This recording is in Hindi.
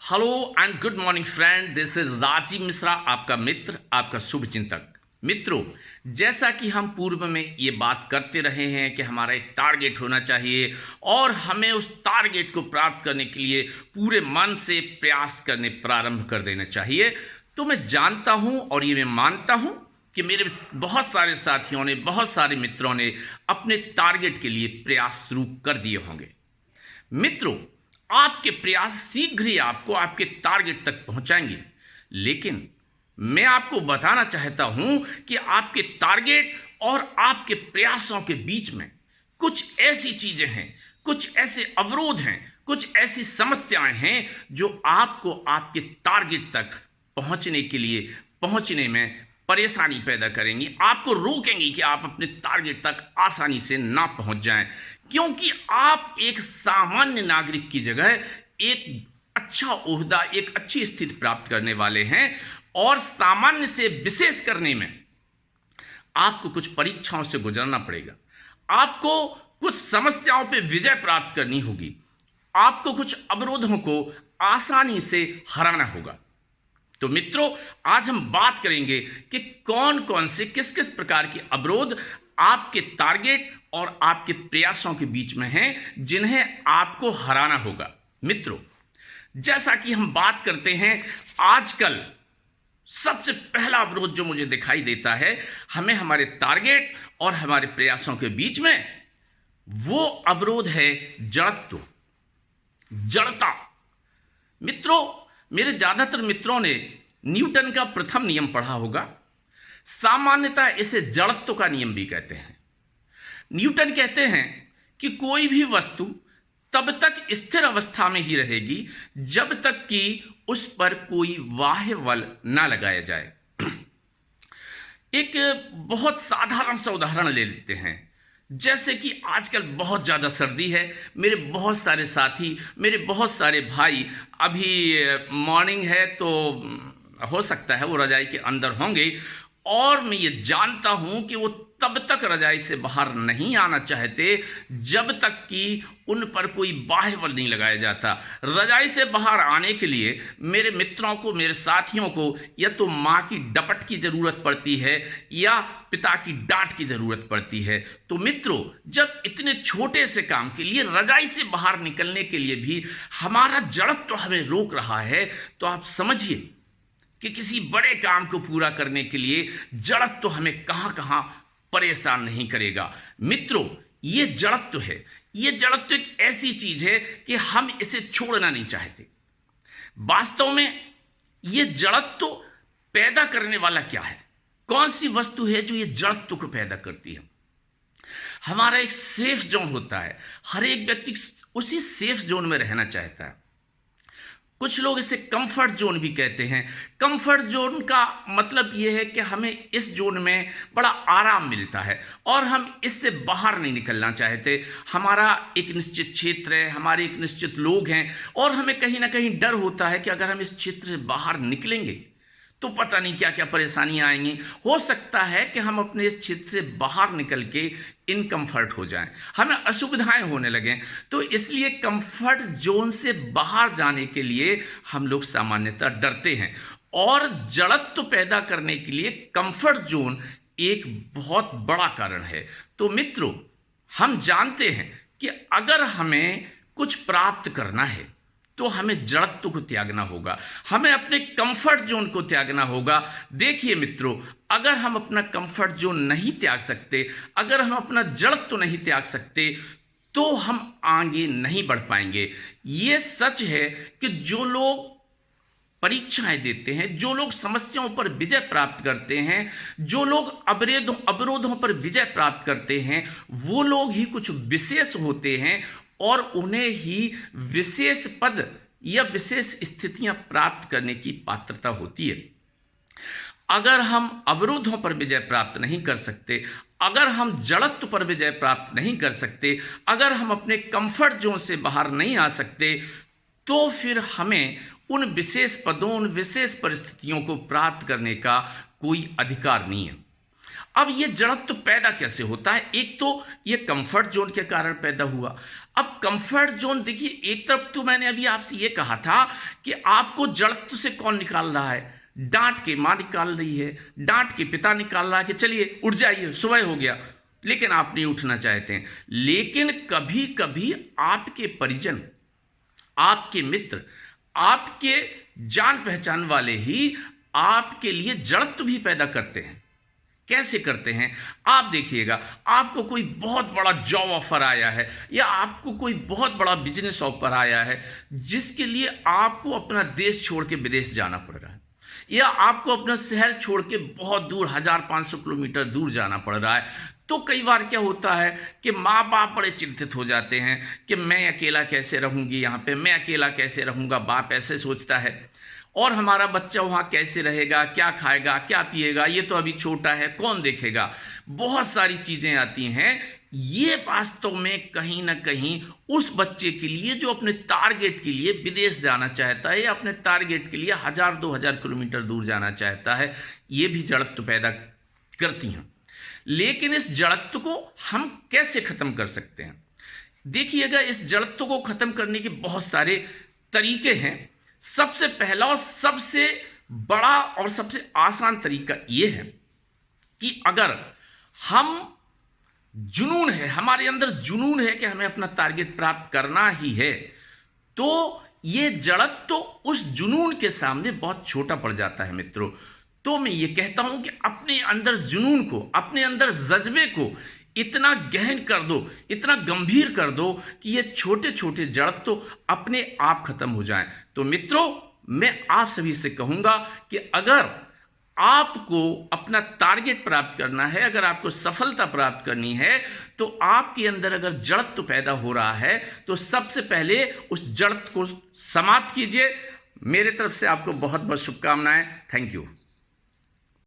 Hello and good morning friend, this is Rajeev Mishra, आपका मित्र, आपका शुभ चिंतक। मित्रों, जैसा कि हम पूर्व में ये बात करते रहे हैं कि हमारा एक टारगेट होना चाहिए और हमें उस टारगेट को प्राप्त करने के लिए पूरे मन से प्रयास करने प्रारंभ कर देना चाहिए। तो मैं जानता हूं और ये मैं मानता हूं कि मेरे बहुत सारे साथियों ने, बहुत सारे मित्रों ने अपने टारगेट के लिए प्रयास शुरू कर दिए होंगे। मित्रों, आपके प्रयास शीघ्र ही आपको आपके टारगेट तक पहुंचाएंगे, लेकिन मैं आपको बताना चाहता हूं कि आपके टारगेट और आपके प्रयासों के बीच में कुछ ऐसी चीजें हैं, कुछ ऐसे अवरोध हैं, कुछ ऐसी समस्याएं हैं जो आपको आपके टारगेट तक पहुंचने में परेशानी पैदा करेंगी, आपको रोकेंगी कि आप अपने टारगेट तक आसानी से ना पहुंच जाएं, क्योंकि आप एक सामान्य नागरिक की जगह एक अच्छा ओहदा, एक अच्छी स्थिति प्राप्त करने वाले हैं और सामान्य से विशेष करने में आपको कुछ परीक्षाओं से गुजरना पड़ेगा, आपको कुछ समस्याओं पे विजय प्राप्त करनी होगी, आपको कुछ अवरोधों को आसानी से हराना होगा। तो मित्रों, आज हम बात करेंगे कि कौन कौन से, किस किस प्रकार के अवरोध आपके टारगेट और आपके प्रयासों के बीच में हैं जिन्हें आपको हराना होगा। मित्रों, जैसा कि हम बात करते हैं, आजकल सबसे पहला अवरोध जो मुझे दिखाई देता है हमें हमारे टारगेट और हमारे प्रयासों के बीच में, वो अवरोध है जड़त्व, जड़ता। मित्रों, मेरे ज्यादातर मित्रों ने न्यूटन का प्रथम नियम पढ़ा होगा। सामान्यतः इसे जड़त्व का नियम भी कहते हैं। न्यूटन कहते हैं कि कोई भी वस्तु तब तक स्थिर अवस्था में ही रहेगी जब तक कि उस पर कोई बाह्य बल ना लगाया जाए। एक बहुत साधारण सा उदाहरण ले लेते हैं। जैसे कि आजकल बहुत ज़्यादा सर्दी है, मेरे बहुत सारे साथी, मेरे बहुत सारे भाई, अभी मॉर्निंग है तो हो सकता है वो रजाई के अंदर होंगे, और मैं ये जानता हूं कि वो तब तक रजाई से बाहर नहीं आना चाहते जब तक कि उन पर कोई बाह्य बल नहीं लगाया जाता। रजाई से बाहर आने के लिए मेरे मित्रों को, मेरे साथियों को या तो माँ की डपट की ज़रूरत पड़ती है या पिता की डांट की ज़रूरत पड़ती है। तो मित्रों, जब इतने छोटे से काम के लिए, रजाई से बाहर निकलने के लिए भी हमारा जड़त्व हमें रोक रहा है, तो आप समझिए कि किसी बड़े काम को पूरा करने के लिए जड़त्व तो हमें कहां कहां परेशान नहीं करेगा। मित्रों, ये जड़त्व है, ये जड़त्व एक ऐसी चीज है कि हम इसे छोड़ना नहीं चाहते। वास्तव में ये जड़त्व पैदा करने वाला क्या है? कौन सी वस्तु है जो ये जड़त्व को पैदा करती है? हमारा एक सेफ जोन होता है, हर एक व्यक्ति उसी सेफ जोन में रहना चाहता है। कुछ लोग इसे कंफर्ट जोन भी कहते हैं। कंफर्ट जोन का मतलब यह है कि हमें इस जोन में बड़ा आराम मिलता है और हम इससे बाहर नहीं निकलना चाहते। हमारा एक निश्चित क्षेत्र है, हमारे एक निश्चित लोग हैं और हमें कहीं ना कहीं डर होता है कि अगर हम इस क्षेत्र से बाहर निकलेंगे तो पता नहीं क्या क्या परेशानियां आएंगी। हो सकता है कि हम अपने इस क्षेत्र से बाहर निकल के इनकम्फर्ट हो जाएं, हमें असुविधाएं होने लगें। तो इसलिए कंफर्ट जोन से बाहर जाने के लिए हम लोग सामान्यतः डरते हैं और जड़त्व पैदा करने के लिए कंफर्ट जोन एक बहुत बड़ा कारण है। तो मित्रों, हम जानते हैं कि अगर हमें कुछ प्राप्त करना है तो हमें जड़त्व को त्यागना होगा, हमें अपने कंफर्ट जोन को त्यागना होगा। देखिए मित्रों, अगर हम अपना कंफर्ट जोन नहीं त्याग सकते, अगर हम अपना जड़त्व नहीं त्याग सकते, तो हम आगे नहीं बढ़ पाएंगे। ये सच है कि जो लोग परीक्षाएं देते हैं, जो लोग समस्याओं पर विजय प्राप्त करते हैं, जो लोग अवरोधों पर विजय प्राप्त करते हैं, वो लोग ही कुछ विशेष होते हैं और उन्हें ही विशेष पद या विशेष स्थितियां प्राप्त करने की पात्रता होती है। अगर हम अवरोधों पर विजय प्राप्त नहीं कर सकते, अगर हम जड़त्व पर विजय प्राप्त नहीं कर सकते, अगर हम अपने कंफर्ट जोन से बाहर नहीं आ सकते, तो फिर हमें उन विशेष पदों, उन विशेष परिस्थितियों को प्राप्त करने का कोई अधिकार नहीं है। अब ये जड़त्व पैदा कैसे होता है? एक तो ये कंफर्ट जोन के कारण पैदा हुआ। अब कंफर्ट जोन देखिए, एक तरफ तो मैंने अभी आपसे ये कहा था कि आपको जड़त्व से कौन निकाल रहा है? डांट के मां निकाल रही है, डांट के पिता निकाल रहा है कि चलिए उठ जाइए, सुबह हो गया, लेकिन आप नहीं उठना चाहते हैं। लेकिन कभी कभी आपके परिजन, आपके मित्र, आपके जान पहचान वाले ही आपके लिए जड़त्व भी पैदा करते हैं। कैसे करते हैं? आप देखिएगा, आपको कोई बहुत बड़ा जॉब ऑफर आया है या आपको कोई बहुत बड़ा बिजनेस ऑफर आया है जिसके लिए आपको अपना देश छोड़ के विदेश जाना पड़ रहा है, या आपको अपना शहर छोड़ के बहुत दूर 1500 किलोमीटर दूर जाना पड़ रहा है। तो कई बार क्या होता है कि माँ बाप बड़े चिंतित हो जाते हैं कि मैं अकेला कैसे रहूंगी यहाँ पे, मैं अकेला कैसे रहूंगा, बाप ऐसे सोचता है। और हमारा बच्चा वहाँ कैसे रहेगा, क्या खाएगा, क्या पिएगा, ये तो अभी छोटा है, कौन देखेगा। बहुत सारी चीज़ें आती हैं। ये वास्तव में कहीं ना कहीं उस बच्चे के लिए जो अपने टारगेट के लिए विदेश जाना चाहता है या अपने टारगेट के लिए 1000-2000 किलोमीटर दूर जाना चाहता है, ये भी जड़त्व पैदा करती हैं। लेकिन इस जड़त्व को हम कैसे खत्म कर सकते हैं? देखिएगा, इस जड़त्व को खत्म करने के बहुत सारे तरीके हैं। सबसे पहला और सबसे बड़ा और सबसे आसान तरीका यह है कि अगर हम जुनून है, हमारे अंदर जुनून है कि हमें अपना टारगेट प्राप्त करना ही है, तो ये जड़त्व तो उस जुनून के सामने बहुत छोटा पड़ जाता है मित्रों। तो मैं ये कहता हूं कि अपने अंदर जुनून को, अपने अंदर जज्बे को इतना गहन कर दो, इतना गंभीर कर दो कि ये छोटे छोटे जड़त्व तो अपने आप खत्म हो जाएं। तो मित्रों, मैं आप सभी से कहूंगा कि अगर आपको अपना टारगेट प्राप्त करना है, अगर आपको सफलता प्राप्त करनी है, तो आपके अंदर अगर जड़त्व पैदा हो रहा है तो सबसे पहले उस जड़त्व को समाप्त कीजिए। मेरे तरफ से आपको बहुत बहुत शुभकामनाएं। Thank you.